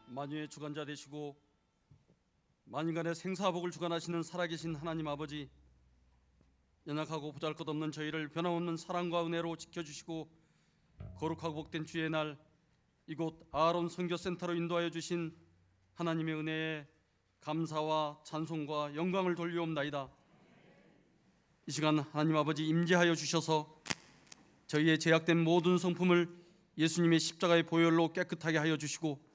만유의 주관자 되시고 만인간의 생사복을 주관하시는 살아계신 하나님 아버지, 연약하고 보잘것없는 저희를 변함없는 사랑과 은혜로 지켜주시고 거룩하고 복된 주의 날 이곳 아하론 선교센터로 인도하여 주신 하나님의 은혜에 감사와 찬송과 영광을 돌리옵나이다. 이 시간 하나님 아버지 임재하여 주셔서 저희의 제약된 모든 성품을 예수님의 십자가의 보혈로 깨끗하게 하여 주시고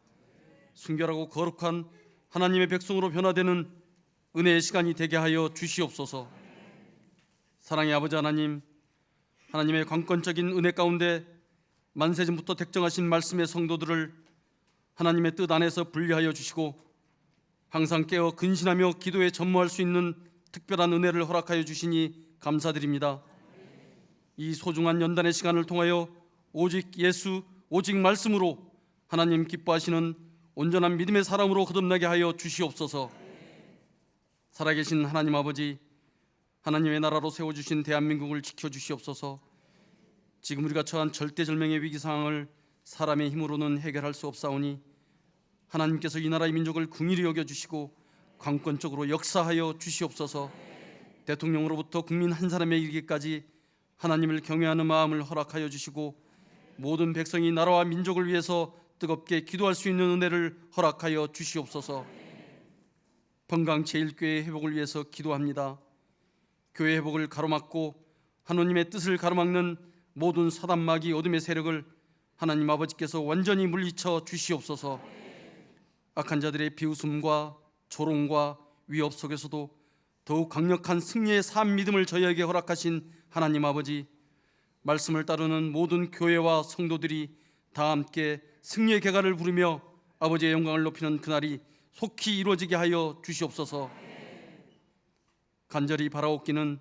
순결하고 거룩한 하나님의 백성으로 변화되는 은혜의 시간이 되게 하여 주시옵소서. 사랑의 아버지 하나님, 하나님의 관건적인 은혜 가운데 만세전부터 택정하신 말씀의 성도들을 하나님의 뜻 안에서 분리하여 주시고 항상 깨어 근신하며 기도에 전무할 수 있는 특별한 은혜를 허락하여 주시니 감사드립니다. 이 소중한 연단의 시간을 통하여 오직 예수, 오직 말씀으로 하나님 기뻐하시는 온전한 믿음의 사람으로 거듭나게 하여 주시옵소서. 살아계신 하나님 아버지, 하나님의 나라로 세워주신 대한민국을 지켜주시옵소서. 지금 우리가 처한 절대절명의 위기 상황을 사람의 힘으로는 해결할 수 없사오니 하나님께서 이 나라의 민족을 긍휼히 여겨주시고 강권적으로 역사하여 주시옵소서. 대통령으로부터 국민 한 사람에 이르기까지 하나님을 경외하는 마음을 허락하여 주시고 모든 백성이 나라와 민족을 위해서 뜨겁게 기도할 수 있는 은혜를 허락하여 주시옵소서. 번강 제1교회 회복을 위해서 기도합니다. 교회 회복을 가로막고 하나님의 뜻을 가로막는 모든 사단마귀 어둠의 세력을 하나님 아버지께서 완전히 물리쳐 주시옵소서. 악한 자들의 비웃음과 조롱과 위협 속에서도 더욱 강력한 승리의 삶 믿음을 저희에게 허락하신 하나님 아버지, 말씀을 따르는 모든 교회와 성도들이 다 함께 승리의 개가를 부르며 아버지의 영광을 높이는 그날이 속히 이루어지게 하여 주시옵소서. 간절히 바라옵기는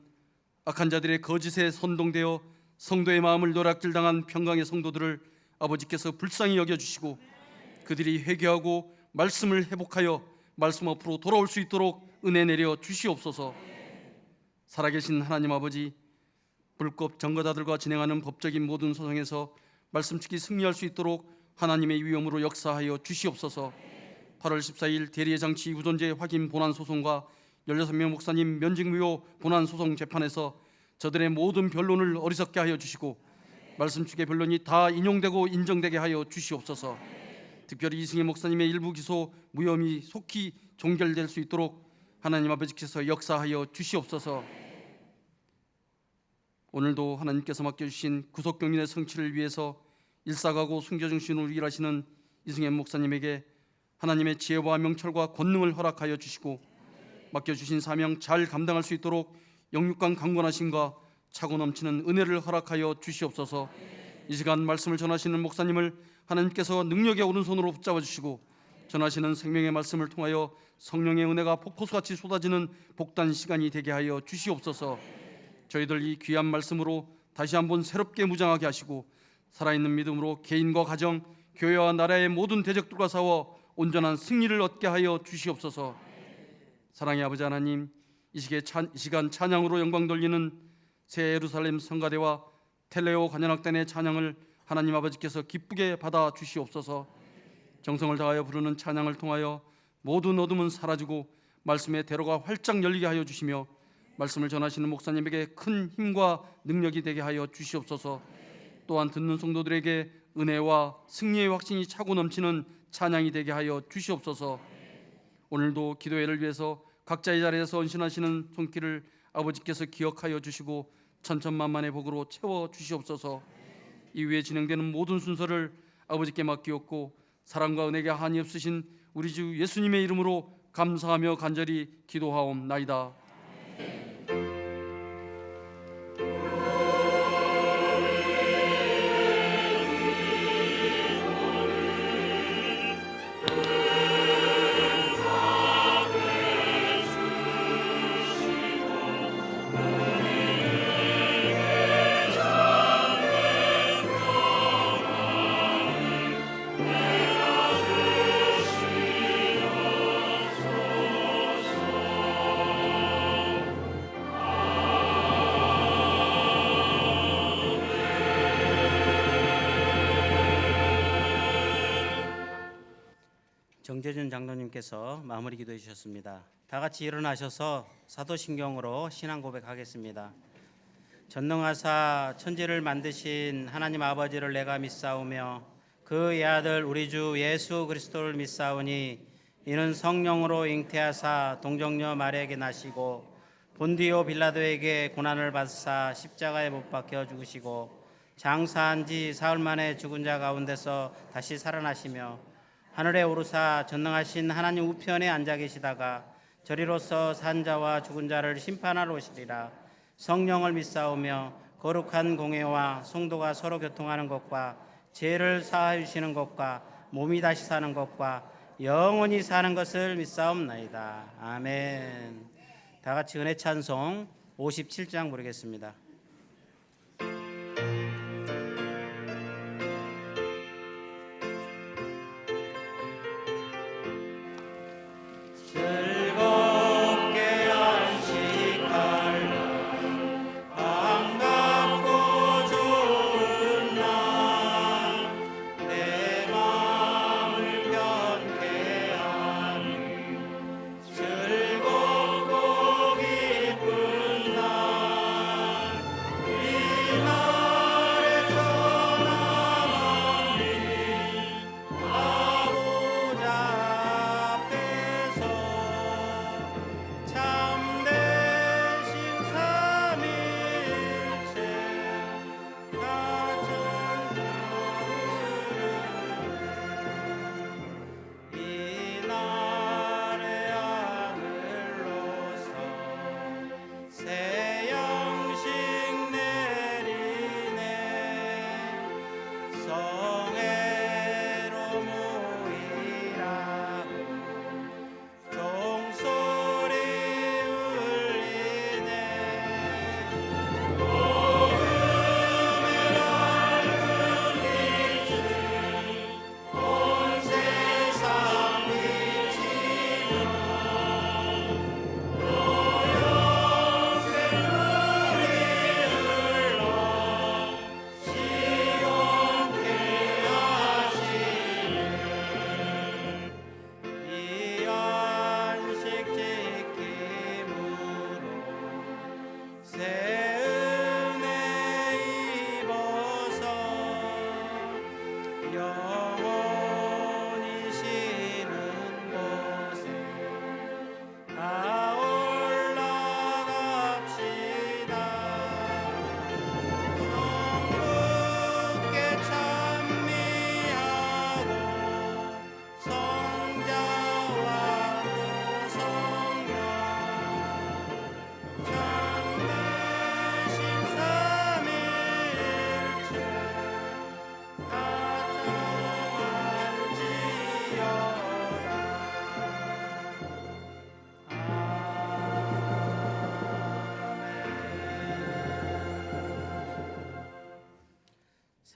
악한 자들의 거짓에 선동되어 성도의 마음을 노략질당한 평강의 성도들을 아버지께서 불쌍히 여겨주시고 그들이 회개하고 말씀을 회복하여 말씀 앞으로 돌아올 수 있도록 은혜 내려 주시옵소서. 살아계신 하나님 아버지, 불법 점거자들과 진행하는 법적인 모든 소송에서 말씀치기 승리할 수 있도록 하나님의 위엄으로 역사하여 주시옵소서. 8월 14일 대리의 장치 우존재 확인 본안 소송과 16명 목사님 면직 무효 본안 소송 재판에서 저들의 모든 변론을 어리석게 하여 주시고 말씀 측의 변론이 다 인용되고 인정되게 하여 주시옵소서. 특별히 이승혜 목사님의 일부 기소 무혐의 속히 종결될 수 있도록 하나님 아버지께서 역사하여 주시옵소서. 오늘도 하나님께서 맡겨주신 구속경륜의 성취를 위해서 일사가고 순교정신으로 일하시는 이승혜 목사님에게 하나님의 지혜와 명철과 권능을 허락하여 주시고 맡겨주신 사명 잘 감당할 수 있도록 영육간 강건하심과 차고 넘치는 은혜를 허락하여 주시옵소서. 이 시간 말씀을 전하시는 목사님을 하나님께서 능력의 오른손으로 붙잡아 주시고 전하시는 생명의 말씀을 통하여 성령의 은혜가 폭포수같이 쏟아지는 복단 시간이 되게 하여 주시옵소서. 저희들 이 귀한 말씀으로 다시 한번 새롭게 무장하게 하시고 살아있는 믿음으로 개인과 가정, 교회와 나라의 모든 대적들과 싸워 온전한 승리를 얻게 하여 주시옵소서. 사랑의 아버지 하나님, 이 시간 찬양으로 영광 돌리는 새 예루살렘 성가대와 텔레오 관현악단의 찬양을 하나님 아버지께서 기쁘게 받아 주시옵소서. 정성을 다하여 부르는 찬양을 통하여 모든 어둠은 사라지고 말씀의 대로가 활짝 열리게 하여 주시며 말씀을 전하시는 목사님에게 큰 힘과 능력이 되게 하여 주시옵소서. 또한 듣는 성도들에게 은혜와 승리의 확신이 차고 넘치는 찬양이 되게 하여 주시옵소서. 오늘도 기도회를 위해서 각자의 자리에서 헌신하시는 손길을 아버지께서 기억하여 주시고 천천만만의 복으로 채워 주시옵소서. 이후에 진행되는 모든 순서를 아버지께 맡기옵고 사랑과 은혜가 한이 없으신 우리 주 예수님의 이름으로 감사하며 간절히 기도하옵나이다. 정재준 장로님께서 마무리 기도해 주셨습니다. 다 같이 일어나셔서 사도신경으로 신앙 고백하겠습니다. 전능하사 천지를 만드신 하나님 아버지를 내가 믿사오며 그의 아들 우리 주 예수 그리스도를 믿사오니 이는 성령으로 잉태하사 동정녀 마리아에게 나시고 본디오 빌라도에게 고난을 받사 십자가에 못 박혀 죽으시고 장사한 지 사흘 만에 죽은 자 가운데서 다시 살아나시며 하늘에 오르사 전능하신 하나님 우편에 앉아 계시다가 저리로서 산 자와 죽은 자를 심판하러 오시리라. 성령을 믿사오며 거룩한 공회와 성도가 서로 교통하는 것과 죄를 사하여 주시는 것과 몸이 다시 사는 것과 영원히 사는 것을 믿사옵나이다. 아멘. 다 같이 은혜 찬송 57장 부르겠습니다.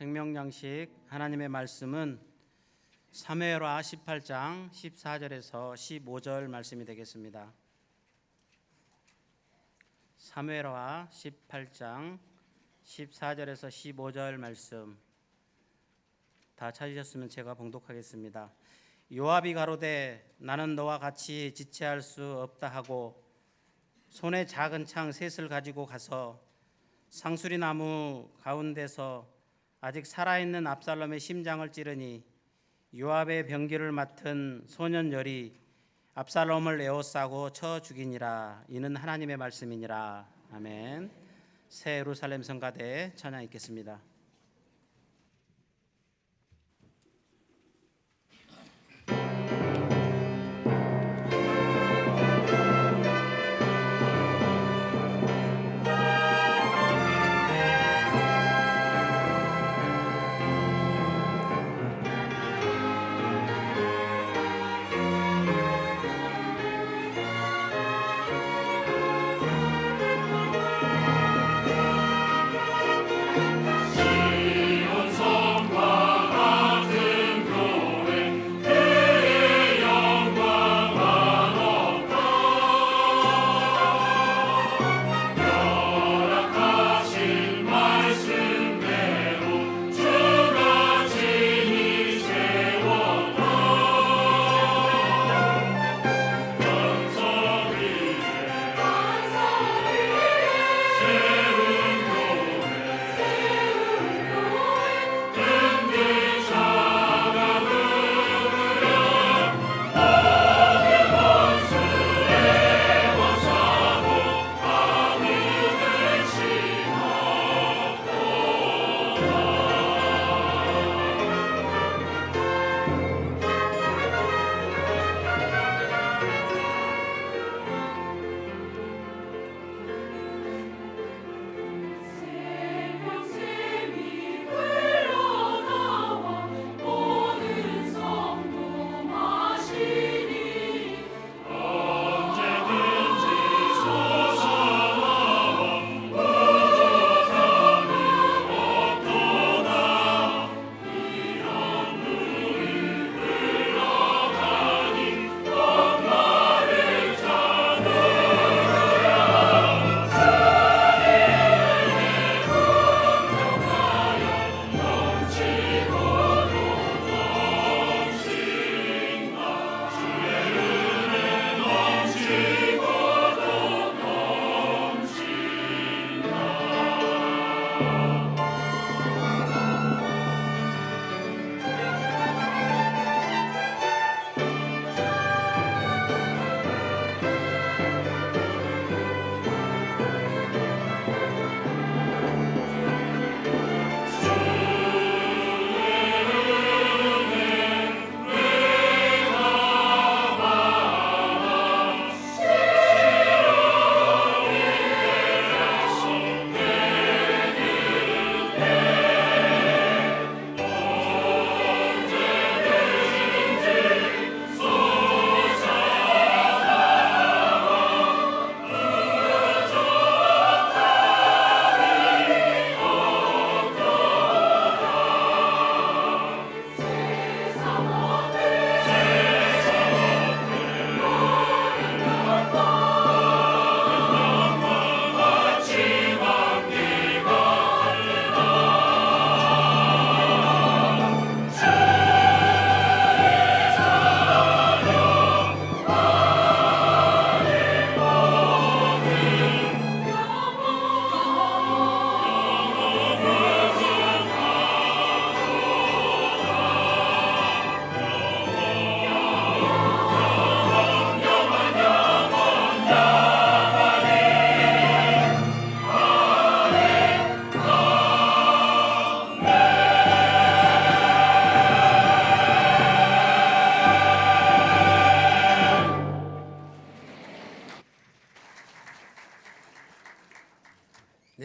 생명양식 하나님의 말씀은 사무엘하 18장 14절에서 15절 말씀이 되겠습니다. 사무엘하 18장 14절에서 15절 말씀 다 찾으셨으면 제가 봉독하겠습니다. 요압이 가로되 나는 너와 같이 지체할 수 없다 하고 손에 작은 창 셋을 가지고 가서 상수리 나무 가운데서 아직 살아있는 압살롬의 심장을 찌르니 요압의 병기를 맡은 소년 열이 압살롬을 에워싸고 쳐 죽이니라. 이는 하나님의 말씀이니라. 아멘. 새 예루살렘 성가대 찬양 읽겠습니다. 주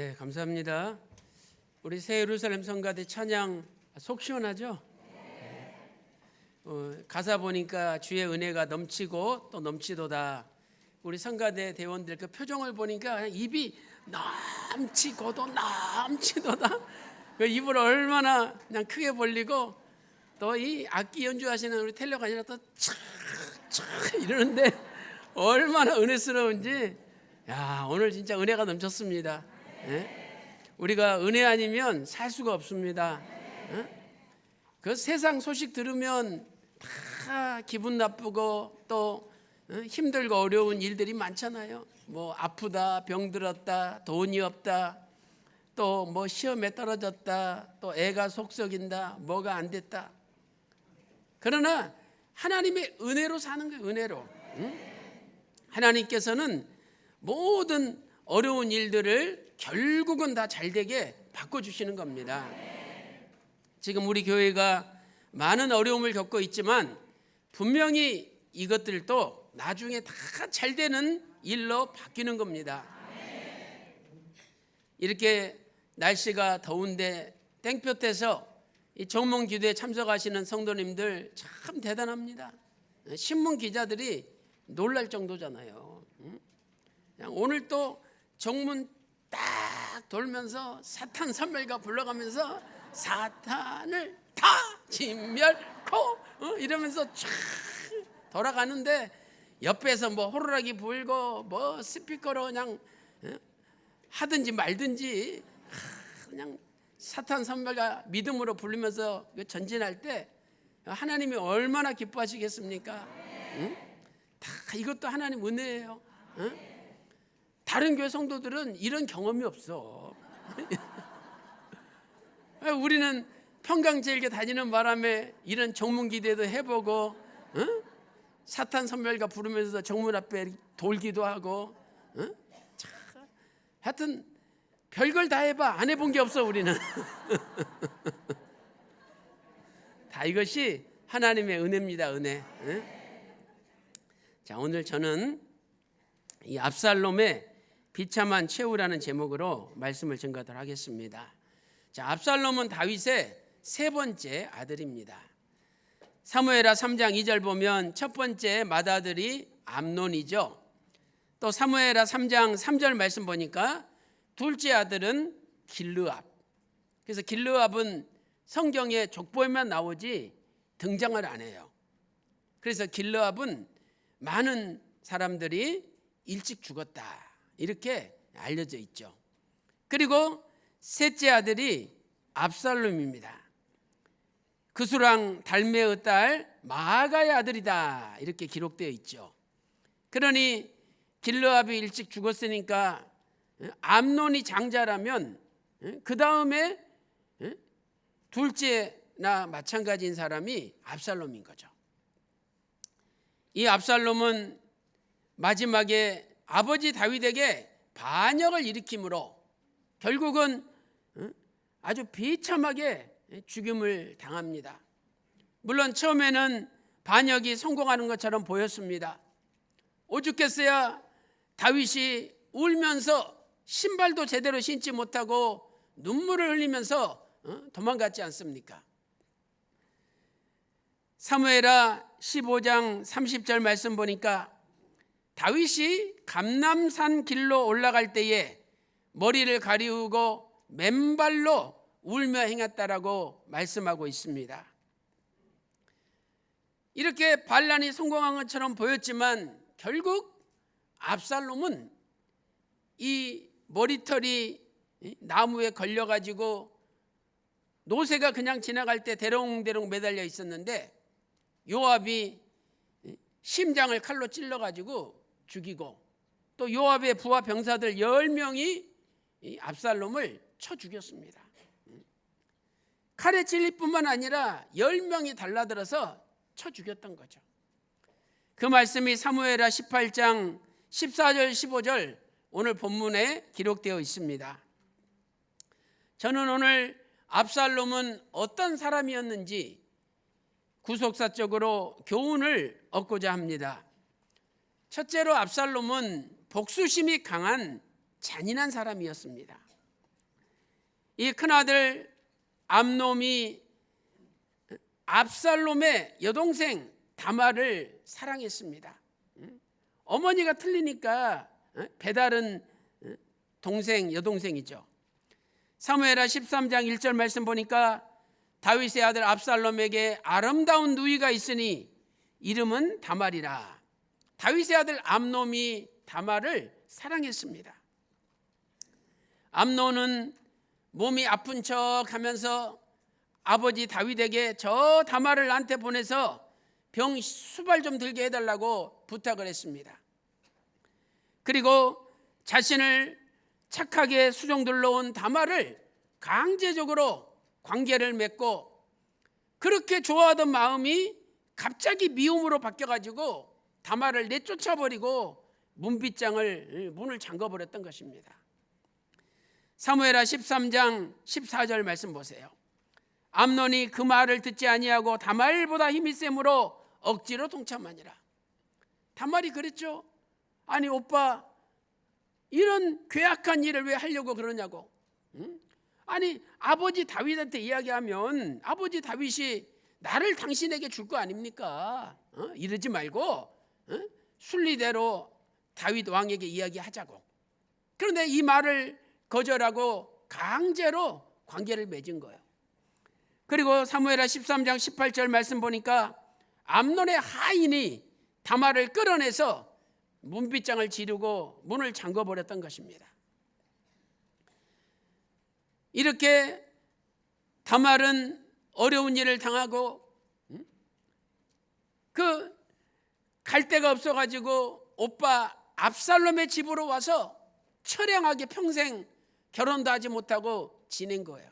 네, 감사합니다. 우리 새 예루살렘 성가대 찬양 속 시원하죠? 가사 보니까 주의 은혜가 넘치고 또 넘치도다. 우리 성가대 대원들 그 표정을 보니까 그냥 입이 넘치고도 넘치도다. 그 입을 얼마나 그냥 크게 벌리고 또 이 악기 연주하시는 우리 텔레가 아니라 또 촥촥 이러는데 얼마나 은혜스러운지. 야, 오늘 진짜 은혜가 넘쳤습니다. 예? 우리가 은혜 아니면 살 수가 없습니다. 예? 그 세상 소식 들으면 다 기분 나쁘고 또 힘들고 어려운 일들이 많잖아요. 뭐 아프다, 병들었다, 돈이 없다, 또 뭐 시험에 떨어졌다, 또 애가 속썩인다, 뭐가 안 됐다. 그러나 하나님의 은혜로 사는 거예요. 은혜로. 하나님께서는 모든 어려운 일들을 결국은 다 잘되게 바꿔주시는 겁니다. 지금 우리 교회가 많은 어려움을 겪고 있지만 분명히 이것들도 나중에 다 잘되는 일로 바뀌는 겁니다. 이렇게 날씨가 더운데 땡볕에서 이 정문 기도에 참석하시는 성도님들 참 대단합니다. 신문 기자들이 놀랄 정도잖아요. 그냥 오늘 또 정문 딱 돌면서 사탄 선멸가 불러가면서 사탄을 다 진멸코 이러면서 쫙 돌아가는데 옆에서 뭐 호루라기 불고 뭐 스피커로 그냥 하든지 말든지 그냥 사탄 선멸가 믿음으로 부르면서 전진할 때 하나님이 얼마나 기뻐하시겠습니까? 다 이것도 하나님 은혜예요. 다른 교회 성도들은 이런 경험이 없어. 우리는 평강제일교 다니는 바람에 이런 정문기도도 해보고 사탄 선멸가 부르면서 정문 앞에 돌기도 하고 하여튼 별걸 다 해봐 안 해본 게 없어 우리는. 다 이것이 하나님의 은혜입니다. 은혜. 자, 오늘 저는 이 압살롬의 비참한 최후라는 제목으로 말씀을 전가하도록 하겠습니다. 자, 압살롬은 다윗의 세 번째 아들입니다. 사무엘하 3장 2절 보면 첫 번째 맏아들이 암논이죠. 또 사무엘하 3장 3절 말씀 보니까 둘째 아들은 길르압. 그래서 길르압은 성경에 족보에만 나오지 등장을 안 해요. 그래서 길르압은 많은 사람들이 일찍 죽었다 이렇게 알려져 있죠. 그리고 셋째 아들이 압살롬입니다. 그수랑 달메의 딸 마아가의 아들이다 이렇게 기록되어 있죠. 그러니 길르압이 일찍 죽었으니까 암논이 장자라면 그 다음에 둘째나 마찬가지인 사람이 압살롬인 거죠. 이 압살롬은 마지막에 아버지 다윗에게 반역을 일으킴으로 결국은 아주 비참하게 죽임을 당합니다. 물론 처음에는 반역이 성공하는 것처럼 보였습니다. 오죽했어야 다윗이 울면서 신발도 제대로 신지 못하고 눈물을 흘리면서 도망갔지 않습니까? 사무엘하 15장 30절 말씀 보니까 다윗이 감람산 길로 올라갈 때에 머리를 가리우고 맨발로 울며 행했다라고 말씀하고 있습니다. 이렇게 반란이 성공한 것처럼 보였지만 결국 압살롬은 이 머리털이 나무에 걸려가지고 노새가 그냥 지나갈 때 대롱대롱 매달려 있었는데 요압이 심장을 칼로 찔러가지고 죽이고 또 요압의 부하 병사들 10명이 이 압살롬을 쳐 죽였습니다. 칼에 찔릴 뿐만 아니라 10명이 달라들어서 쳐 죽였던 거죠. 그 말씀이 사무엘하 18장 14절 15절 오늘 본문에 기록되어 있습니다. 저는 오늘 압살롬은 어떤 사람이었는지 구속사적으로 교훈을 얻고자 합니다. 첫째로 압살롬은 복수심이 강한 잔인한 사람이었습니다. 이 큰아들 암놈이 압살롬의 여동생 다말을 사랑했습니다. 어머니가 틀리니까 배다른 동생, 여동생이죠. 사무엘하 13장 1절 말씀 보니까 다윗의 아들 압살롬에게 아름다운 누이가 있으니 이름은 다말이라. 다윗의 아들 암놈이 다말을 사랑했습니다. 암논은 몸이 아픈 척 하면서 아버지 다윗에게 저 다말을 나한테 보내서 병 수발 좀 들게 해달라고 부탁을 했습니다. 그리고 자신을 착하게 수종들러 온 다말을 강제적으로 관계를 맺고 그렇게 좋아하던 마음이 갑자기 미움으로 바뀌어가지고 다말을 내쫓아버리고 문을 잠궈버렸던 것입니다. 사무엘하 13장 14절 말씀 보세요. 암논이 그 말을 듣지 아니하고 다말보다 힘이 세므로 억지로 동참하니라. 다말이 그랬죠. 아니 오빠 이런 괴악한 일을 왜 하려고 그러냐고. 아니 아버지 다윗한테 이야기하면 아버지 다윗이 나를 당신에게 줄 거 아닙니까? 이러지 말고 순리대로 다윗 왕에게 이야기하자고. 그런데 이 말을 거절하고 강제로 관계를 맺은 거예요. 그리고 사무엘하 13장 18절 말씀 보니까 암논의 하인이 다말을 끌어내서 문빗장을 지르고 문을 잠궈버렸던 것입니다. 이렇게 다말은 어려운 일을 당하고 갈 데가 없어가지고 오빠 압살롬의 집으로 와서 처량하게 평생 결혼도 하지 못하고 지낸 거예요.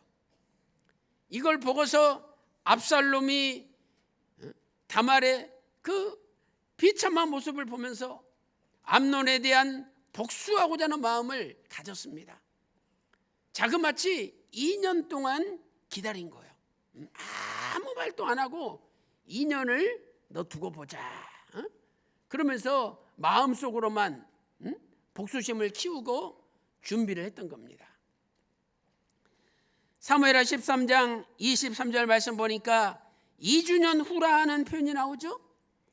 이걸 보고서 압살롬이 다말의 그 비참한 모습을 보면서 암논에 대한 복수하고자 하는 마음을 가졌습니다. 자그마치 2년 동안 기다린 거예요. 아무 말도 안 하고 2년을 너 두고 보자. 그러면서 마음속으로만 복수심을 키우고 준비를 했던 겁니다. 사무엘하 13장 23절 말씀 보니까 2주년 후라는 표현이 나오죠.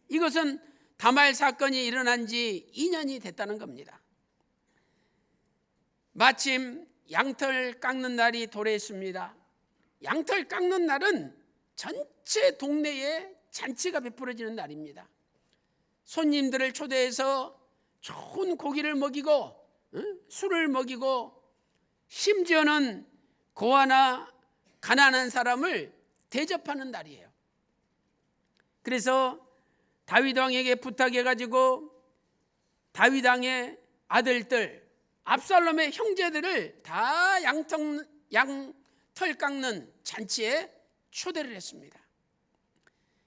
이것은 다말 사건이 일어난 지 2년이 됐다는 겁니다. 마침 양털 깎는 날이 도래했습니다. 양털 깎는 날은 전체 동네에 잔치가 베풀어지는 날입니다. 손님들을 초대해서 좋은 고기를 먹이고 술을 먹이고 심지어는 고아나 가난한 사람을 대접하는 날이에요. 그래서 다윗 왕에게 부탁해가지고 다윗 왕의 아들들 압살롬의 형제들을 다 양털 깎는 잔치에 초대를 했습니다.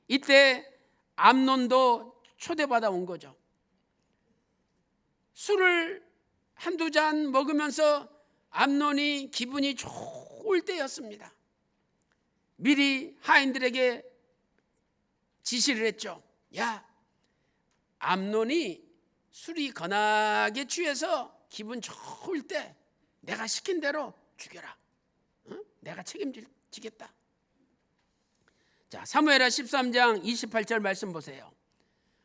이때 암논도 초대받아 온 거죠. 술을 한두 잔 먹으면서 암논이 기분이 좋을 때였습니다. 미리 하인들에게 지시를 했죠. 야, 암논이 술이 거나게 취해서 기분 좋을 때 내가 시킨 대로 죽여라. 내가 책임지겠다. 자, 사무엘하 13장 28절 말씀 보세요.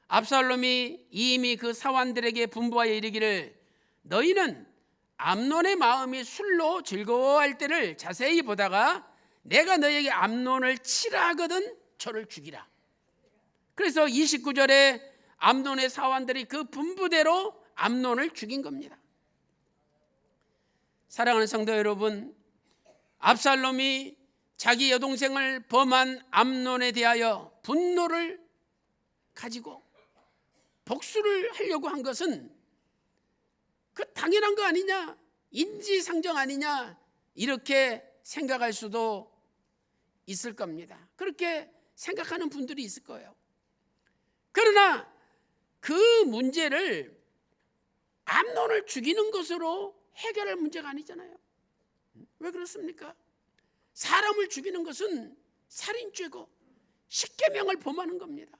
압살롬이 이미 그 사환들에게 분부하여 이르기를 너희는 암논의 마음이 술로 즐거워할 때를 자세히 보다가 내가 너희에게 암논을 치라 하거든 저를 죽이라. 그래서 29절에 암논의 사환들이 그 분부대로 암논을 죽인 겁니다. 사랑하는 성도 여러분, 압살롬이 자기 여동생을 범한 암논에 대하여 분노를 가지고 복수를 하려고 한 것은 그 당연한 거 아니냐, 인지상정 아니냐, 이렇게 생각할 수도 있을 겁니다. 그렇게 생각하는 분들이 있을 거예요. 그러나 그 문제를 암논을 죽이는 것으로 해결할 문제가 아니잖아요. 왜 그렇습니까? 사람을 죽이는 것은 살인죄고 십계명을 범하는 겁니다.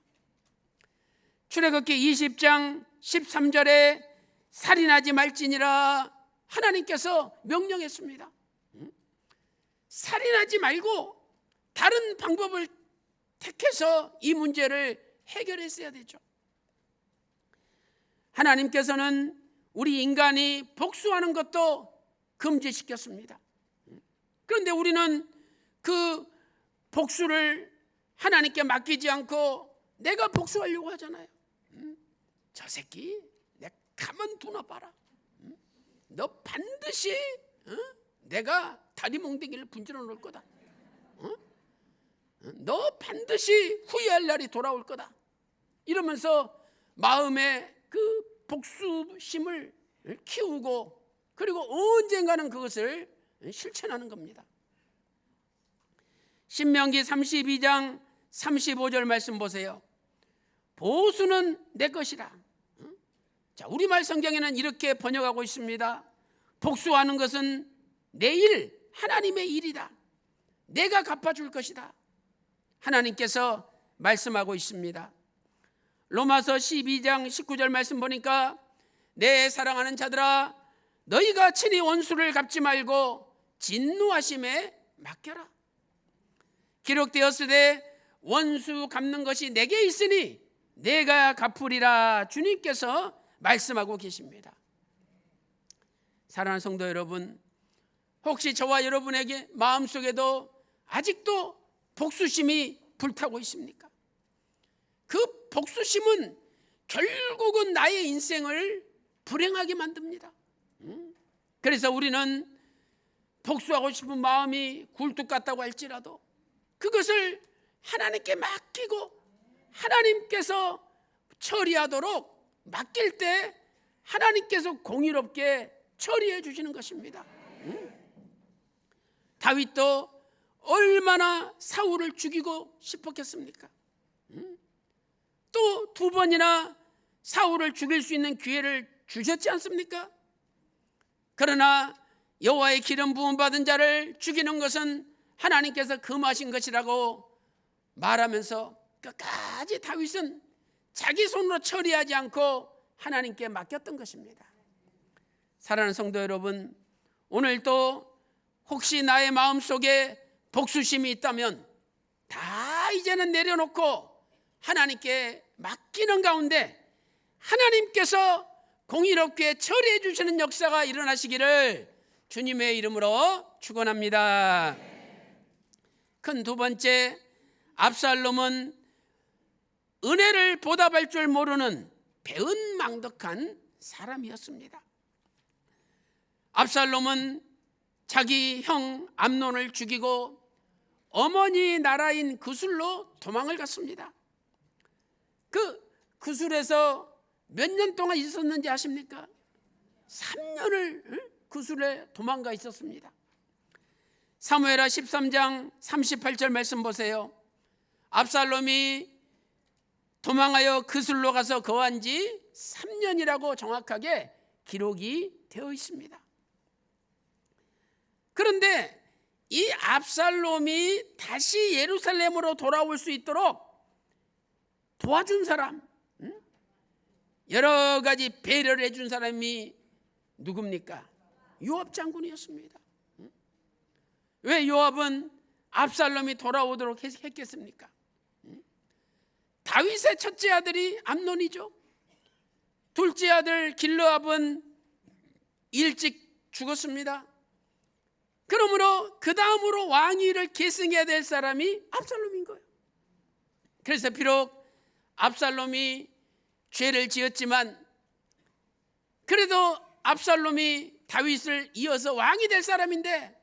출애굽기 20장 13절에 살인하지 말지니라 하나님께서 명령했습니다. 살인하지 말고 다른 방법을 택해서 이 문제를 해결했어야 되죠. 하나님께서는 우리 인간이 복수하는 것도 금지시켰습니다. 그런데 우리는 그 복수를 하나님께 맡기지 않고 내가 복수하려고 하잖아요. 저 새끼 내 가만 두나 봐라. 너 반드시 내가 다리 몽둥이를 분질러 놓을 거다. 너 반드시 후회할 날이 돌아올 거다. 이러면서 마음에 그 복수심을 키우고 그리고 언젠가는 그것을 실천하는 겁니다. 신명기 32장 35절 말씀 보세요. 보수는 내 것이라. 자, 우리말 성경에는 이렇게 번역하고 있습니다. 복수하는 것은 내 일, 하나님의 일이다. 내가 갚아줄 것이다. 하나님께서 말씀하고 있습니다. 로마서 12장 19절 말씀 보니까 내 사랑하는 자들아 너희가 친히 원수를 갚지 말고 진노하심에 맡겨라. 기록되었으되 원수 갚는 것이 내게 있으니 내가 갚으리라. 주님께서 말씀하고 계십니다. 사랑하는 성도 여러분, 혹시 저와 여러분에게 마음속에도 아직도 복수심이 불타고 있습니까? 그 복수심은 결국은 나의 인생을 불행하게 만듭니다. 그래서 우리는 복수하고 싶은 마음이 굴뚝 같다고 할지라도 그것을 하나님께 맡기고 하나님께서 처리하도록 맡길 때 하나님께서 공의롭게 처리해 주시는 것입니다. 다윗도 얼마나 사울을 죽이고 싶었겠습니까? 또 두 번이나 사울을 죽일 수 있는 기회를 주셨지 않습니까? 그러나 여호와의 기름 부음 받은 자를 죽이는 것은 하나님께서 금하신 것이라고 말하면서 끝까지 다윗은 자기 손으로 처리하지 않고 하나님께 맡겼던 것입니다. 사랑하는 성도 여러분, 오늘도 혹시 나의 마음속에 복수심이 있다면 다 이제는 내려놓고 하나님께 맡기는 가운데 하나님께서 공의롭게 처리해 주시는 역사가 일어나시기를 주님의 이름으로 축원합니다. 큰 두 번째, 압살롬은 은혜를 보답할 줄 모르는 배은망덕한 사람이었습니다. 압살롬은 자기 형 암논을 죽이고 어머니 나라인 그술로 도망을 갔습니다. 그술에서 몇 년 동안 있었는지 아십니까? 3년을 그술에 도망가 있었습니다. 사무엘하 13장 38절 말씀 보세요. 압살롬이 도망하여 그술로 가서 거한 지 3년이라고 정확하게 기록이 되어 있습니다. 그런데 이 압살롬이 다시 예루살렘으로 돌아올 수 있도록 도와준 사람, 여러 가지 배려를 해준 사람이 누굽니까? 요압 장군이었습니다. 왜 요압은 압살롬이 돌아오도록 했겠습니까? 다윗의 첫째 아들이 암논이죠. 둘째 아들 길르압은 일찍 죽었습니다. 그러므로 그 다음으로 왕위를 계승해야 될 사람이 압살롬인 거예요. 그래서 비록 압살롬이 죄를 지었지만 그래도 압살롬이 다윗을 이어서 왕이 될 사람인데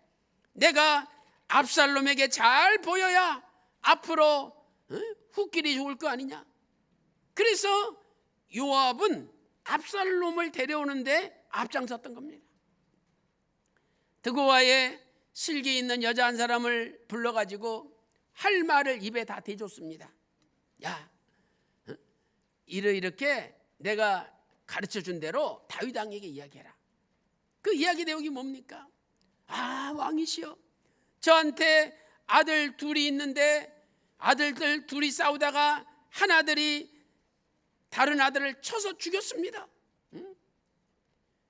내가 압살롬에게 잘 보여야 앞으로 후길이 좋을 거 아니냐. 그래서 요압은 압살롬을 데려오는데 앞장섰던 겁니다. 드고아에 실기 있는 여자 한 사람을 불러가지고 할 말을 입에 다 대줬습니다. 야, 이렇게 내가 가르쳐준 대로 다윗 왕에게 이야기해라. 그 이야기 내용이 뭡니까? 아, 왕이시여, 저한테 아들 둘이 있는데 아들들 둘이 싸우다가 한 아들이 다른 아들을 쳐서 죽였습니다.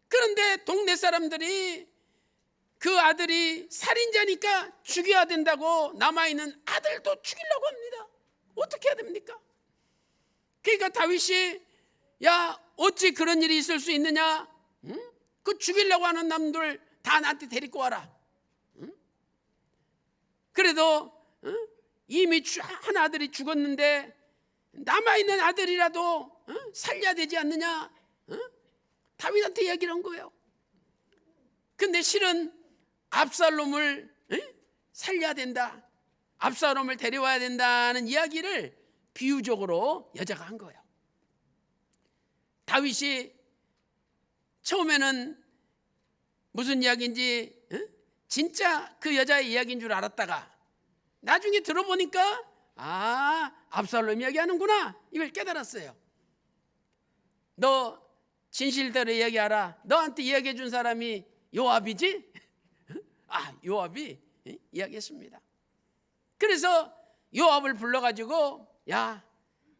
그런데 동네 사람들이 그 아들이 살인자니까 죽여야 된다고 남아있는 아들도 죽이려고 합니다. 어떻게 해야 됩니까? 그러니까 다윗이 야 어찌 그런 일이 있을 수 있느냐? 응? 그 죽이려고 하는 놈들 다 나한테 데리고 와라. 응? 그래도 응? 이미 한 아들이 죽었는데 남아있는 아들이라도 응? 살려야 되지 않느냐? 응? 다윗한테 이야기를 한 거예요. 근데 실은 압살롬을 살려야 된다, 압살롬을 데려와야 된다는 이야기를 비유적으로 여자가 한 거예요. 다윗이 처음에는 무슨 이야기인지 진짜 그 여자의 이야기인 줄 알았다가 나중에 들어보니까 압살롬 이야기하는구나, 이걸 깨달았어요. 너 진실대로 이야기하라. 너한테 이야기해 준 사람이 요압이지? 요압이 이야기했습니다. 그래서 요압을 불러가지고 야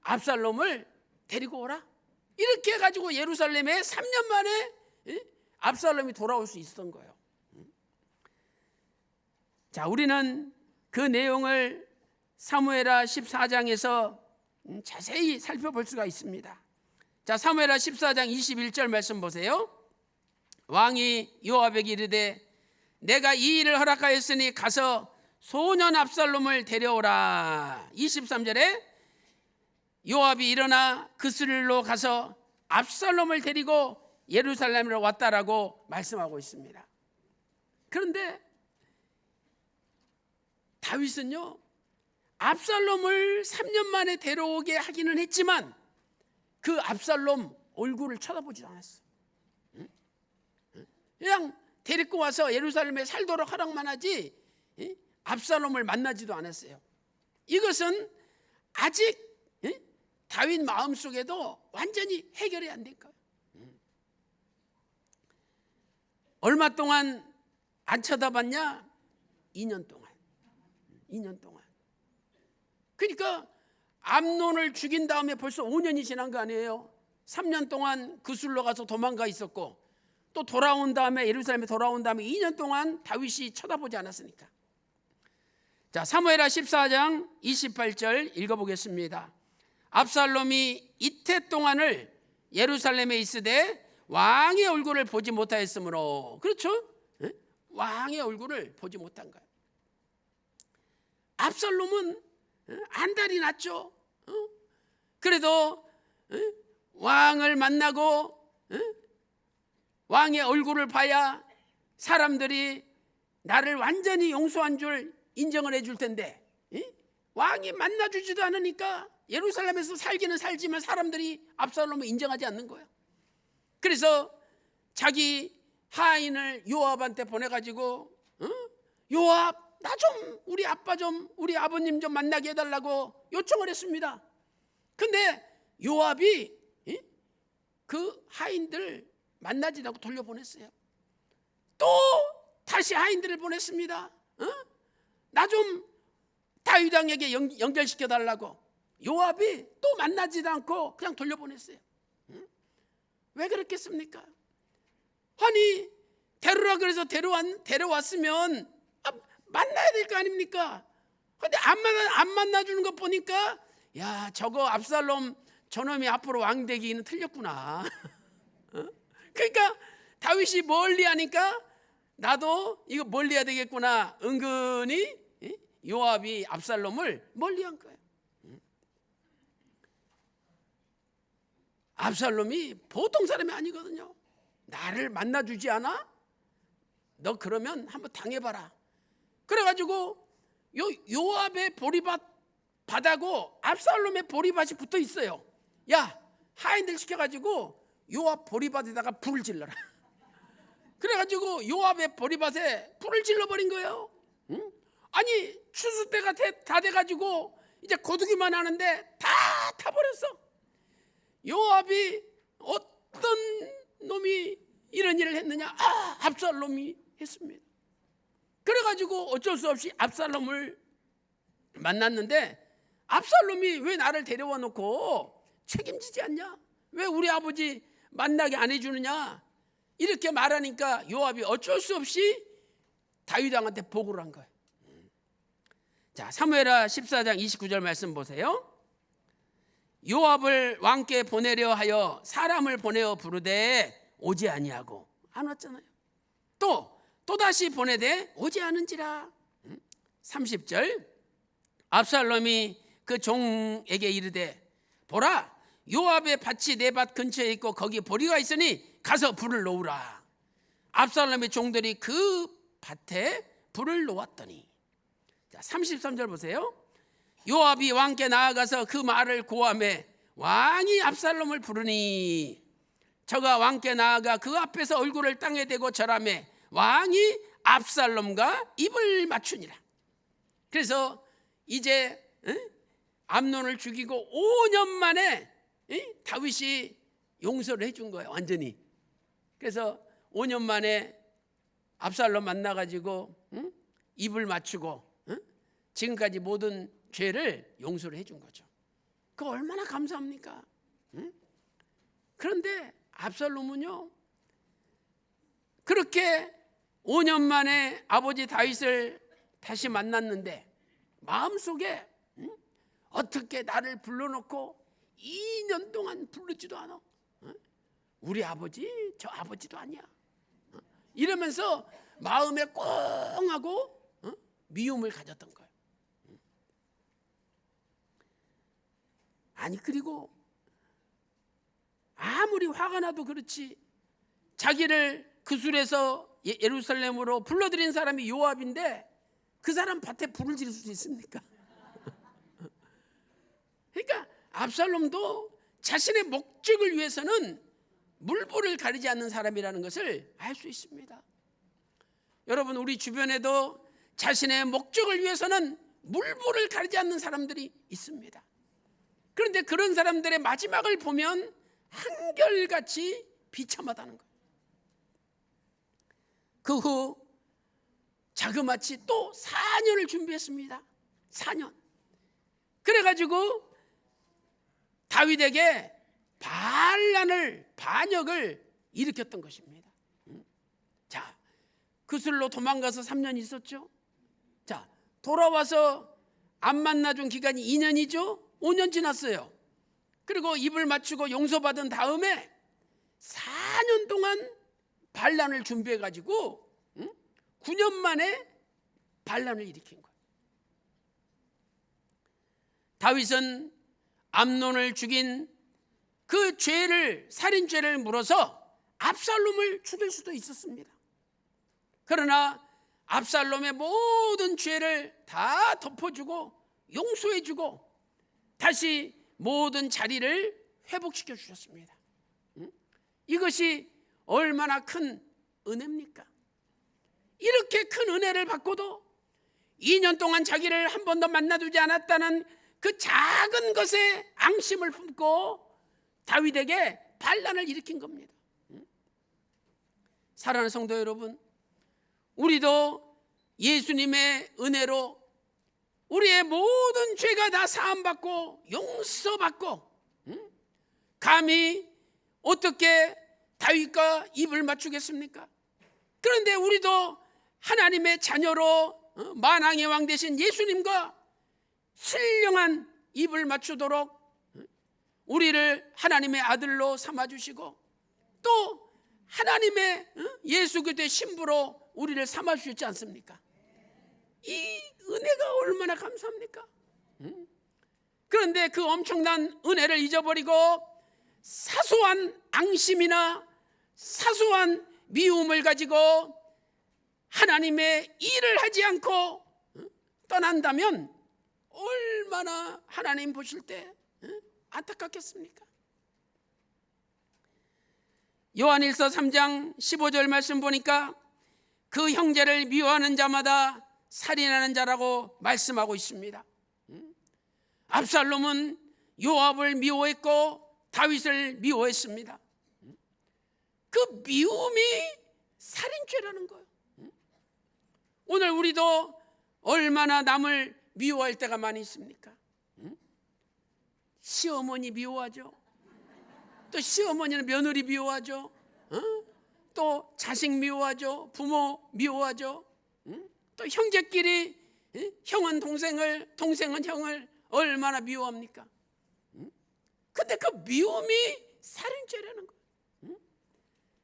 압살롬을 데리고 오라, 이렇게 해가지고 예루살렘에 3년 만에 압살롬이 돌아올 수 있었던 거예요. 자, 우리는 그 내용을 사무엘하 14장에서 자세히 살펴볼 수가 있습니다. 자, 사무엘하 14장 21절 말씀 보세요. 왕이 요압에게 이르되 내가 이 일을 허락하였으니 가서 소년 압살롬을 데려오라. 23절에 요압이 일어나 그스를로 가서 압살롬을 데리고 예루살렘으로 왔다라고 말씀하고 있습니다. 그런데 다윗은요, 압살롬을 3년 만에 데려오게 하기는 했지만 그 압살롬 얼굴을 쳐다보지도 않았어. 그냥 데리고 와서 예루살렘에 살도록 허락만 하지 압살롬을 만나지도 않았어요. 이것은 아직 다윗 마음속에도 완전히 해결이 안 된 거예요. 얼마 동안 안 쳐다봤냐? 2년 동안. 2년 동안. 그러니까 암논을 죽인 다음에 벌써 5년이 지난 거 아니에요. 3년 동안 그술로 가서 도망가 있었고 또 돌아온 다음에 예루살렘에 돌아온 다음에 2년 동안 다윗이 쳐다보지 않았으니까. 자, 사무엘하 14장 28절 읽어보겠습니다. 압살롬이 이태 동안을 예루살렘에 있으되 왕의 얼굴을 보지 못하였으므로. 그렇죠? 왕의 얼굴을 보지 못한 거예요. 압살롬은 안달이 났죠. 그래도 왕을 만나고 왕의 얼굴을 봐야 사람들이 나를 완전히 용서한 줄 인정을 해줄 텐데 왕이 만나주지도 않으니까 예루살렘에서 살기는 살지만 사람들이 압살롬을 인정하지 않는 거예요. 그래서 자기 하인을 요압한테 보내가지고 요압, 나 좀 우리 아빠 좀 우리 아버님 좀 만나게 해달라고 요청을 했습니다. 근데 요압이 그 하인들 만나지 않고 돌려보냈어요. 또 다시 하인들을 보냈습니다. 나 좀 다윗 왕에게 연결시켜 달라고. 요압이 또 만나지도 않고 그냥 돌려보냈어요. 왜 그랬겠습니까? 아니 데려라 그래서 데려왔으면 만나야 될 거 아닙니까? 근데 안 만나주는 거 보니까 야, 저거 압살롬 저놈이 앞으로 왕 되기는 틀렸구나. 그러니까 다윗이 멀리 하니까 나도 이거 멀리 해야 되겠구나. 은근히 요압이 압살롬을 멀리 한 거예요. 압살롬이 보통 사람이 아니거든요. 나를 만나주지 않아? 너 그러면 한번 당해봐라. 그래가지고 요압의 보리밭 바다고 압살롬의 보리밭이 붙어 있어요. 야, 하인들 시켜가지고 요압 보리밭에다가 불을 질러라. 그래가지고 요압의 보리밭에 불을 질러버린 거예요. 아니 추수 때가 다 돼가지고 이제 거두기만 하는데 다 타버렸어. 요압이 어떤 놈이 이런 일을 했느냐? 압살롬이 했습니다. 그래가지고 어쩔 수 없이 압살롬을 만났는데 압살롬이 왜 나를 데려와 놓고 책임지지 않냐? 왜 우리 아버지 만나게 안 해주느냐? 이렇게 말하니까 요압이 어쩔 수 없이 다윗 왕한테 보고를 한 거예요. 자, 사무엘하 14장 29절 말씀 보세요. 요압을 왕께 보내려 하여 사람을 보내어 부르되 오지 아니하고, 안 왔잖아요. 또다시 보내되 오지 않은지라. 30절, 압살롬이 그 종에게 이르되 보라, 요압의 밭이 내 밭 근처에 있고 거기 보리가 있으니 가서 불을 놓으라. 압살롬의 종들이 그 밭에 불을 놓았더니, 자, 33절 보세요. 요압이 왕께 나아가서 그 말을 고하매 왕이 압살롬을 부르니 저가 왕께 나아가 그 앞에서 얼굴을 땅에 대고 절하매 왕이 압살롬과 입을 맞추니라. 그래서 이제 암논을 죽이고 5년 만에 다윗이 용서를 해준 거예요, 완전히. 그래서 5년 만에 압살롬 만나가지고 입을 맞추고 지금까지 모든 죄를 용서를 해준 거죠. 그거 얼마나 감사합니까? 그런데 압살롬은요, 그렇게 5년 만에 아버지 다윗을 다시 만났는데 마음속에 어떻게 나를 불러놓고 2년 동안 부르지도 않아? 우리 아버지, 저 아버지도 아니야. 이러면서 마음에 꽁하고 미움을 가졌던 거예요. 아니, 그리고 아무리 화가 나도 그렇지, 자기를 그술에서 예루살렘으로 불러들인 사람이 요압인데 그 사람 밭에 불을 지를 수 있습니까? 그러니까 압살롬도 자신의 목적을 위해서는 물불을 가리지 않는 사람이라는 것을 알 수 있습니다. 여러분, 우리 주변에도 자신의 목적을 위해서는 물불을 가리지 않는 사람들이 있습니다. 그런데 그런 사람들의 마지막을 보면 한결같이 비참하다는 거예요. 그 후 자그마치 또 4년을 준비했습니다. 4년. 그래가지고 다윗에게 반역을 일으켰던 것입니다. 자, 그술로 도망가서 3년 있었죠. 자, 돌아와서 안 만나준 기간이 2년이죠. 5년 지났어요. 그리고 입을 맞추고 용서받은 다음에 4년 동안 반란을 준비해가지고 9년 만에 반란을 일으킨 거예요. 다윗은 암논을 죽인 그 죄를, 살인죄를 물어서 압살롬을 죽일 수도 있었습니다. 그러나 압살롬의 모든 죄를 다 덮어주고 용서해주고 다시 모든 자리를 회복시켜 주셨습니다. 이것이 얼마나 큰 은혜입니까? 이렇게 큰 은혜를 받고도 2년 동안 자기를 한 번도 만나두지 않았다는 그 작은 것에 앙심을 품고 다윗에게 반란을 일으킨 겁니다. 사랑하는 성도 여러분, 우리도 예수님의 은혜로 우리의 모든 죄가 다 사함받고 용서받고 감히 어떻게 다윗과 입을 맞추겠습니까? 그런데 우리도 하나님의 자녀로 만왕의 왕 되신 예수님과 신령한 입을 맞추도록 우리를 하나님의 아들로 삼아주시고 또 하나님의 예수 그리스도의 신부로 우리를 삼아주셨지 않습니까? 이 은혜가 얼마나 감사합니까? 그런데 그 엄청난 은혜를 잊어버리고 사소한 앙심이나 사소한 미움을 가지고 하나님의 일을 하지 않고 떠난다면 얼마나 하나님 보실 때 안타깝겠습니까? 요한일서 3장 15절 말씀 보니까 그 형제를 미워하는 자마다 살인하는 자라고 말씀하고 있습니다. 압살롬은 요압을 미워했고 다윗을 미워했습니다. 그 미움이 살인죄라는 거예요. 오늘 우리도 얼마나 남을 미워할 때가 많이 있습니까? 시어머니 미워하죠. 또 시어머니는 며느리 미워하죠. 또 자식 미워하죠. 부모 미워하죠. 또 형제끼리 형은 동생을, 동생은 형을 얼마나 미워합니까? 근데 그 미움이 살인죄라는 거예요.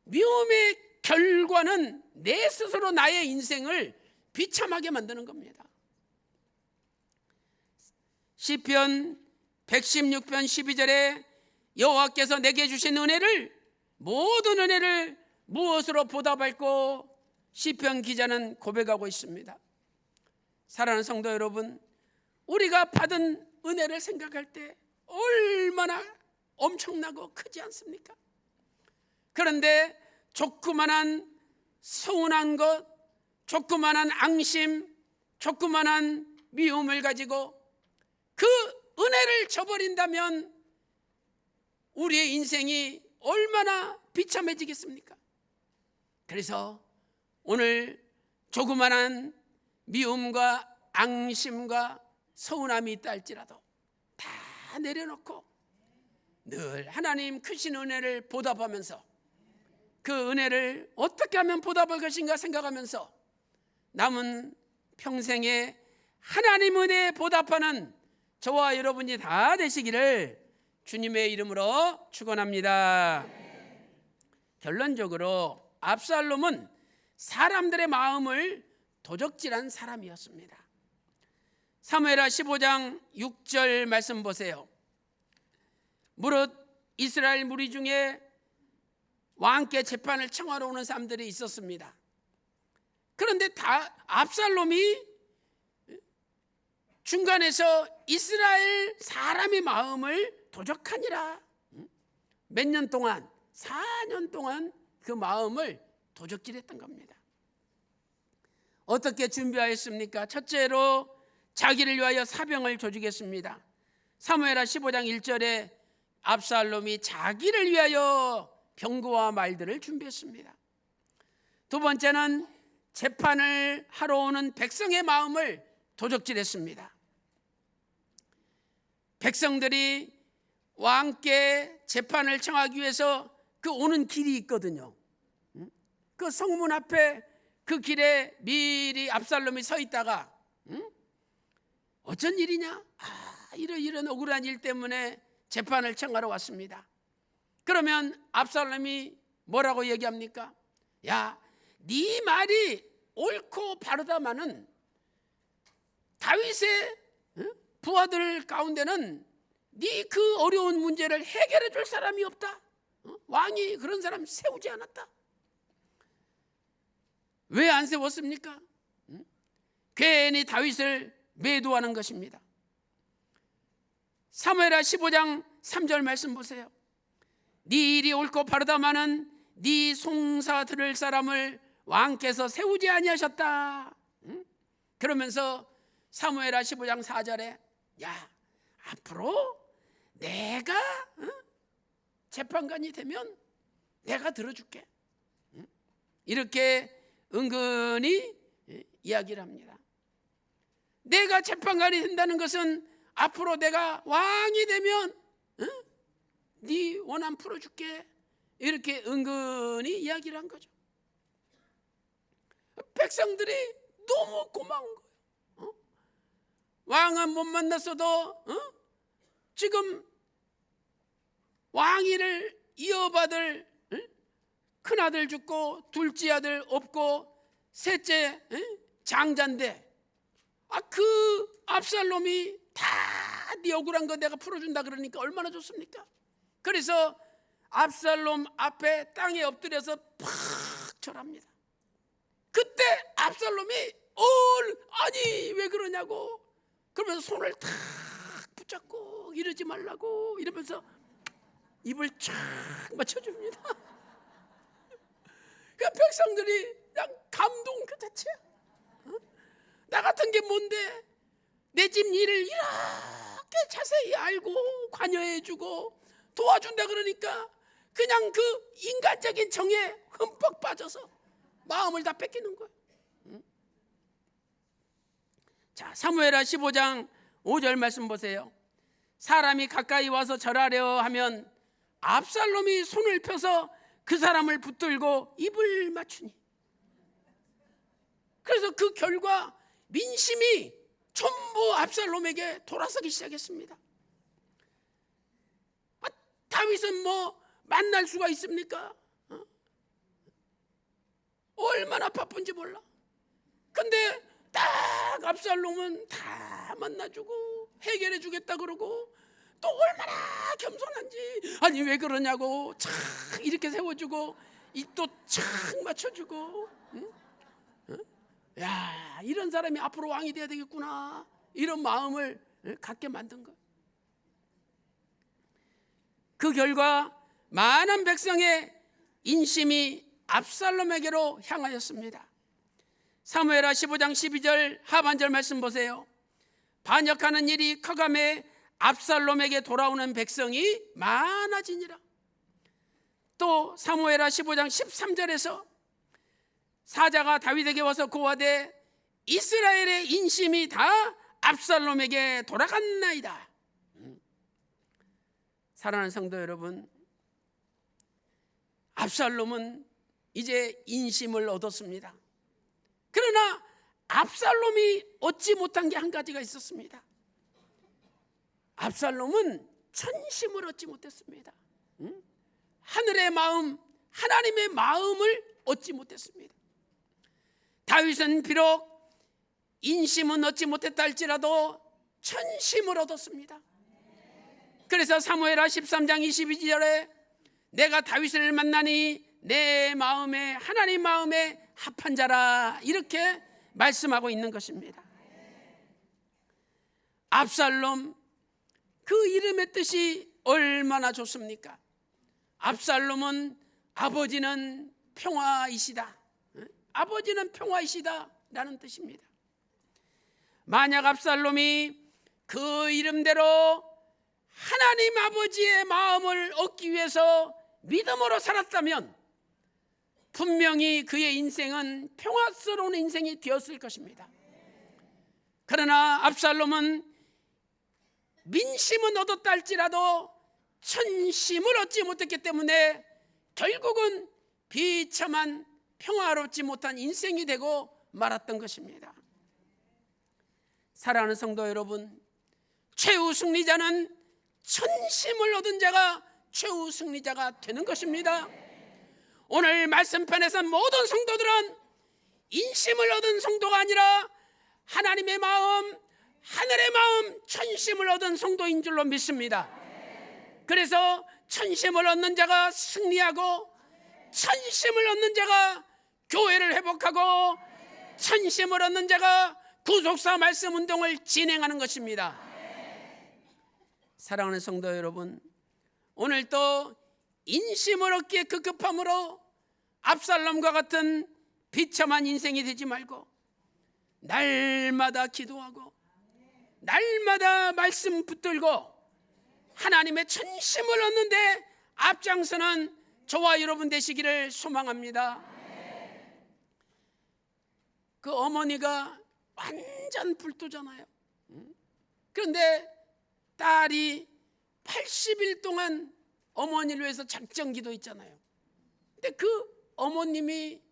미움의 결과는 내 스스로 나의 인생을 비참하게 만드는 겁니다. 시편 116편 12절에 여호와께서 내게 주신 은혜를, 모든 은혜를 무엇으로 보답할꼬? 시편 기자는 고백하고 있습니다. 사랑하는 성도 여러분, 우리가 받은 은혜를 생각할 때 얼마나 엄청나고 크지 않습니까? 그런데 조그만한 서운한 것, 조그만한 앙심, 조그만한 미움을 가지고 그 은혜를 저버린다면 우리의 인생이 얼마나 비참해지겠습니까? 그래서 오늘 조그만한 미움과 앙심과 서운함이 있다 할지라도 다 내려놓고 늘 하나님 크신 은혜를 보답하면서 그 은혜를 어떻게 하면 보답할 것인가 생각하면서 남은 평생에 하나님 은혜에 보답하는 저와 여러분이 다 되시기를 주님의 이름으로 축원합니다. 결론적으로 압살롬은 사람들의 마음을 도적질한 사람이었습니다. 사무엘하 15장 6절 말씀 보세요. 무릇 이스라엘 무리 중에 왕께 재판을 청하러 오는 사람들이 있었습니다. 그런데 압살롬이 중간에서 이스라엘 사람의 마음을 도적하니라. 몇 년 동안, 4년 동안 그 마음을 도적질했던 겁니다. 어떻게 준비하였습니까? 첫째로 자기를 위하여 사병을 조직했습니다. 사무엘하 15장 1절에 압살롬이 자기를 위하여 병거와 말들을 준비했습니다. 두 번째는 재판을 하러 오는 백성의 마음을 도적질했습니다. 백성들이 왕께 재판을 청하기 위해서 그 오는 길이 있거든요. 그 성문 앞에 그 길에 미리 압살롬이 서 있다가 어쩐 일이냐? 이런 억울한 일 때문에 재판을 청하러 왔습니다. 그러면 압살롬이 뭐라고 얘기합니까? 야, 네 말이 옳고 바르다마는 다윗의 부하들 가운데는 네 그 어려운 문제를 해결해 줄 사람이 없다. 왕이 그런 사람 세우지 않았다. 왜 안 세웠습니까? 괜히 다윗을 매도하는 것입니다. 사무엘하 15장 3절 말씀 보세요. 네 일이 옳고 바르다마는 네 송사 들을 사람을 왕께서 세우지 아니하셨다. 그러면서 사무엘하 15장 4절에 야, 앞으로 내가 재판관이 되면 내가 들어줄게. 이렇게 은근히 이야기를 합니다. 내가 재판관이 된다는 것은 앞으로 내가 왕이 되면 네 원한 풀어줄게. 이렇게 은근히 이야기를 한 거죠. 백성들이 너무 고마운 거예요. 왕은 못 만났어도 지금 왕위를 이어받을 큰아들 죽고 둘째 아들 없고 셋째 장자인데 그 압살롬이 다 네 억울한 거 내가 풀어준다 그러니까 얼마나 좋습니까? 그래서 압살롬 앞에 땅에 엎드려서 팍 절합니다. 그때 압살롬이 아니 왜 그러냐고 그러면서 손을 탁 붙잡고 이러지 말라고 이러면서 입을 쫙 맞춰줍니다. 그 백성들이 그냥 감동 그 자체야. 나 같은 게 뭔데 내 집 일을 이렇게 자세히 알고 관여해주고 도와준다 그러니까 그냥 그 인간적인 정에 흠뻑 빠져서 마음을 다 뺏기는 거예요. 자, 사무엘하 15장 5절 말씀 보세요. 사람이 가까이 와서 절하려 하면 압살롬이 손을 펴서 그 사람을 붙들고 입을 맞추니. 그 그래서 그 결과 민심이 전부 압살롬에게 돌아서기 시작했습니다. 다윗은 뭐 만날 수가 있습니까? 얼마나 바쁜지 몰라. 근데 딱 압살롬은 다 만나주고 해결해 주겠다 그러고, 또 얼마나 겸손한지, 아니 왜 그러냐고 착 이렇게 세워주고 입도 착 맞춰주고, 야, 이런 사람이 앞으로 왕이 돼야 되겠구나, 이런 마음을 갖게 만든 것. 그 결과 많은 백성의 인심이 압살롬에게로 향하였습니다. 사무엘하 15장 12절 하반절 말씀 보세요. 반역하는 일이 커감해 압살롬에게 돌아오는 백성이 많아지니라. 또 사무엘하 15장 13절에서 사자가 다윗에게 와서 고하되 이스라엘의 인심이 다 압살롬에게 돌아갔나이다. 사랑하는 성도 여러분, 압살롬은 이제 인심을 얻었습니다. 그러나 압살롬이 얻지 못한 게 한 가지가 있었습니다. 압살롬은 천심을 얻지 못했습니다. 하늘의 마음, 하나님의 마음을 얻지 못했습니다. 다윗은 비록 인심은 얻지 못했다 할지라도 천심을 얻었습니다. 그래서 사무엘하 13장 22절에 내가 다윗을 만나니 내 마음에 하나님 마음에 합한 자라, 이렇게 말씀하고 있는 것입니다. 압살롬, 그 이름의 뜻이 얼마나 좋습니까? 압살롬은 아버지는 평화이시다, 아버지는 평화이시다 라는 뜻입니다. 만약 압살롬이 그 이름대로 하나님 아버지의 마음을 얻기 위해서 믿음으로 살았다면 분명히 그의 인생은 평화스러운 인생이 되었을 것입니다. 그러나 압살롬은 민심은 얻었다 할지라도 천심을 얻지 못했기 때문에 결국은 비참한 평화롭지 못한 인생이 되고 말았던 것입니다. 사랑하는 성도 여러분, 최후 승리자는 천심을 얻은 자가 최후 승리자가 되는 것입니다. 오늘 말씀편에서 모든 성도들은 인심을 얻은 성도가 아니라 하나님의 마음, 하늘의 마음, 천심을 얻은 성도인 줄로 믿습니다. 그래서 천심을 얻는 자가 승리하고, 천심을 얻는 자가 교회를 회복하고, 천심을 얻는 자가 구속사 말씀 운동을 진행하는 것입니다. 사랑하는 성도 여러분, 오늘 또 인심을 얻기에 급급함으로 압살롬과 같은 비참한 인생이 되지 말고 날마다 기도하고 날마다 말씀 붙들고 하나님의 천심을 얻는데 앞장서는 저와 여러분 되시기를 소망합니다. 그 어머니가 완전 불도잖아요. 그런데 딸이 80일 동안 어머니를 위해서 작정기도 했잖아요. 근데 그 어머님이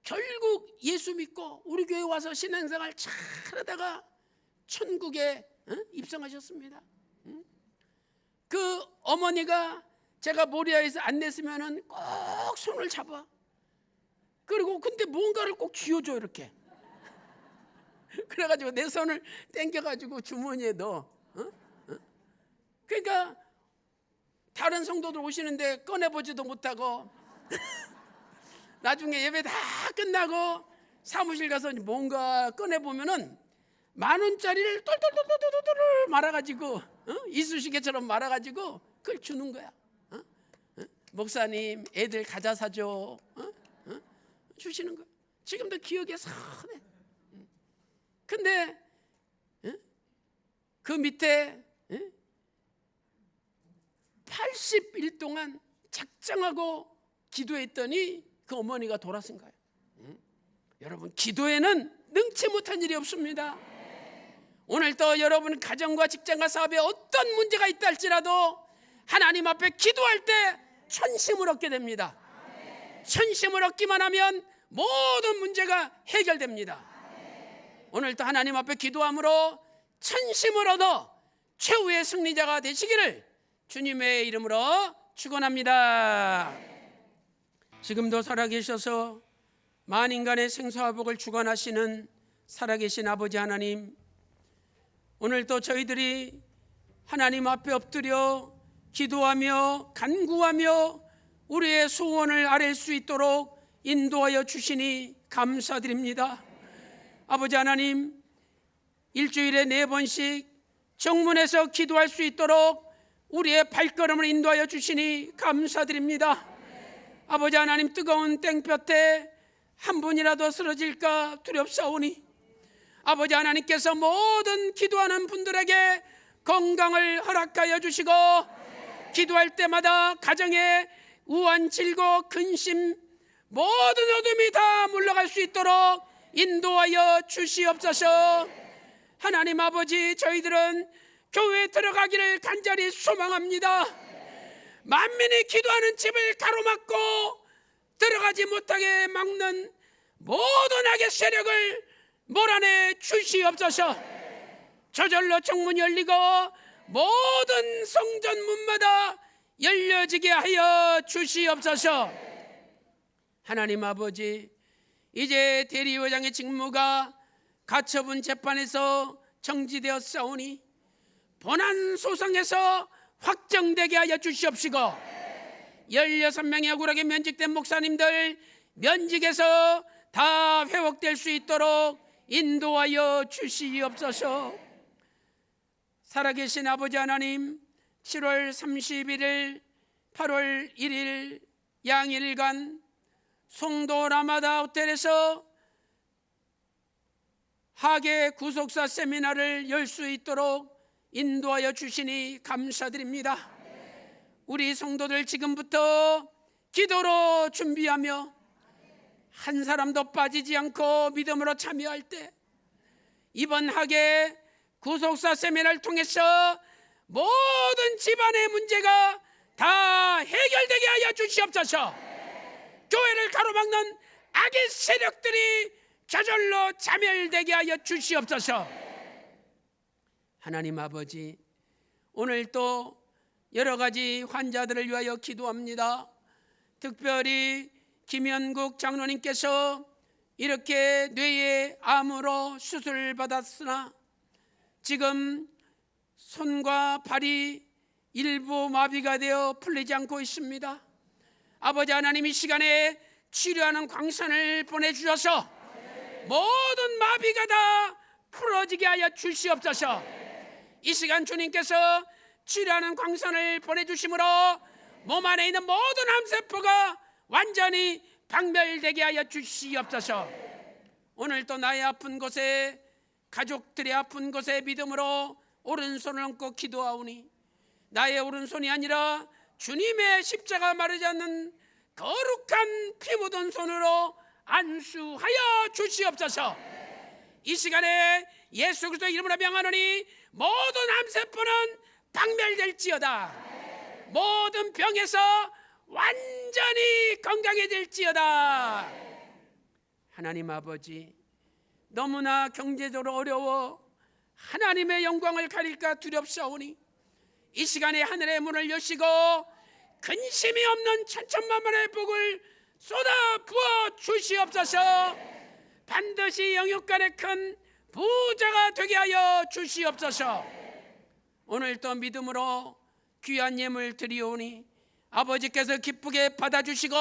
결국 예수 믿고 우리 교회 와서 신앙생활 잘하다가 천국에 입성하셨습니다. 그 어머니가 제가 모리아에서 안 냈으면은 꼭 손을 잡아. 그리고 근데 뭔가를 꼭 쥐어줘 이렇게. 그래가지고 내 손을 땡겨가지고 주머니에 넣어. 그러니까 다른 성도들 오시는데 꺼내보지도 못하고 나중에 예배 다 끝나고 사무실 가서 뭔가 꺼내보면은 10,000원짜리를 똘똘똘똘똘 말아가지고 이쑤시개처럼 말아가지고 그걸 주는 거야. 목사님 애들 과자 사줘. 주시는 거야. 지금도 기억에 선해. 근데 그 밑에 80일 동안 작정하고 기도했더니 그 어머니가 돌아선 거예요. 여러분, 기도에는 능치 못한 일이 없습니다. 오늘도 여러분 가정과 직장과 사업에 어떤 문제가 있다 할지라도 하나님 앞에 기도할 때 천심을 얻게 됩니다. 천심을 얻기만 하면 모든 문제가 해결됩니다. 오늘도 하나님 앞에 기도함으로 천심을 얻어 최후의 승리자가 되시기를 주님의 이름으로 축원합니다. 지금도 살아계셔서 만인간의 생사화복을 주관하시는 살아계신 아버지 하나님, 오늘도 저희들이 하나님 앞에 엎드려 기도하며 간구하며 우리의 소원을 아뢰 수 있도록 인도하여 주시니 감사드립니다. 아버지 하나님, 일주일에 4번씩 정문에서 기도할 수 있도록 우리의 발걸음을 인도하여 주시니 감사드립니다. 아버지 하나님, 뜨거운 땡볕에 한 분이라도 쓰러질까 두렵사오니 아버지 하나님께서 모든 기도하는 분들에게 건강을 허락하여 주시고 기도할 때마다 가정에 우한, 질고, 근심, 모든 어둠이 다 물러갈 수 있도록 인도하여 주시옵소서. 하나님 아버지, 저희들은 교회에 들어가기를 간절히 소망합니다. 만민이 기도하는 집을 가로막고 들어가지 못하게 막는 모든 악의 세력을 몰아내 주시옵소서. 저절로 정문이 열리고 모든 성전 문마다 열려지게 하여 주시옵소서. 하나님 아버지, 이제 대리회장의 직무가 가처분 재판에서 정지되었사오니 본안 소송에서 확정되게 하여 주시옵시고 16명의 억울하게 면직된 목사님들 면직에서 다 회복될 수 있도록 인도하여 주시옵소서. 살아계신 아버지 하나님, 7월 31일, 8월 1일 양일간 송도 라마다 호텔에서 하계 구속사 세미나를 열 수 있도록 인도하여 주시니 감사드립니다. 우리 성도들 지금부터 기도로 준비하며 한 사람도 빠지지 않고 믿음으로 참여할 때 이번 하계 구속사 세미나를 통해서 모든 집안의 문제가 다 해결되게 하여 주시옵소서. 교회를 가로막는 악의 세력들이 저절로 자멸되게 하여 주시옵소서. 하나님 아버지, 오늘 또 여러 가지 환자들을 위하여 기도합니다. 특별히 김현국 장로님께서 이렇게 뇌에 암으로 수술을 받았으나 지금 손과 발이 일부 마비가 되어 풀리지 않고 있습니다. 아버지 하나님, 이 시간에 치료하는 광선을 보내주셔서 모든 마비가 다 풀어지게 하여 주시옵소서. 이 시간 주님께서 치료하는 광선을 보내주심으로 몸 안에 있는 모든 암세포가 완전히 박멸되게 하여 주시옵소서. 오늘도 나의 아픈 곳에, 가족들의 아픈 곳에 믿음으로 오른손을 얹고 기도하오니 나의 오른손이 아니라 주님의 십자가 마르지 않는 거룩한 피 묻은 손으로 안수하여 주시옵소서. 이 시간에 예수 그리스도 이름으로 명하노니 모든 암세포는 박멸될지어다. 모든 병에서 완전히 건강해질지어다. 하나님 아버지, 너무나 경제적으로 어려워 하나님의 영광을 가릴까 두렵사오니 이 시간에 하늘의 문을 여시고 근심이 없는 천천만만의 복을 쏟아 부어 주시옵소서. 반드시 영육간에 큰 부자가 되게 하여 주시옵소서. 오늘 또 믿음으로 귀한 예물 드리오니 아버지께서 기쁘게 받아주시고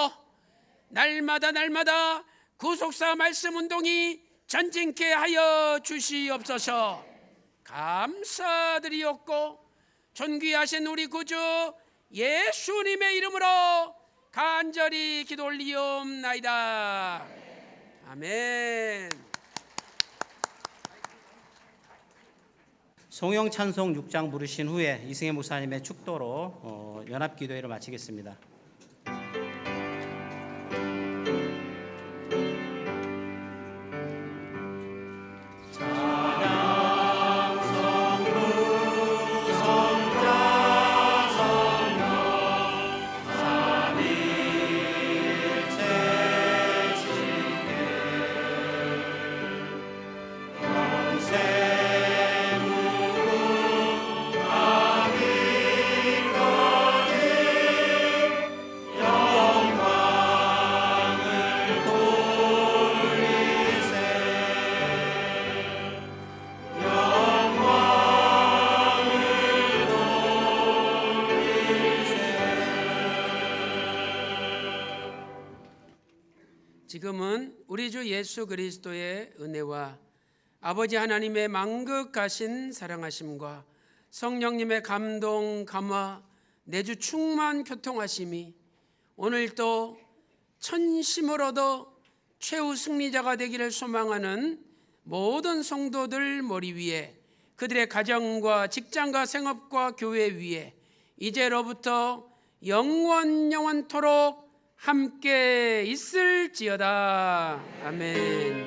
날마다 구속사 말씀 운동이 전진케 하여 주시옵소서. 감사드리옵고 존귀하신 우리 구주 예수님의 이름으로 간절히 기도 올리옵나이다. 아멘. 송영 찬송 6장 부르신 후에 이승혜 목사님의 축도로 연합기도회를 마치겠습니다. 지금은 우리 주 예수 그리스도의 은혜와 아버지 하나님의 만극하신 사랑하심과 성령님의 감동, 감화, 내주 충만 교통하심이 오늘도 천심을 얻어 최후 승리자가 되기를 소망하는 모든 성도들 머리 위에, 그들의 가정과 직장과 생업과 교회 위에 이제로부터 영원토록 함께 있을지어다. 아멘.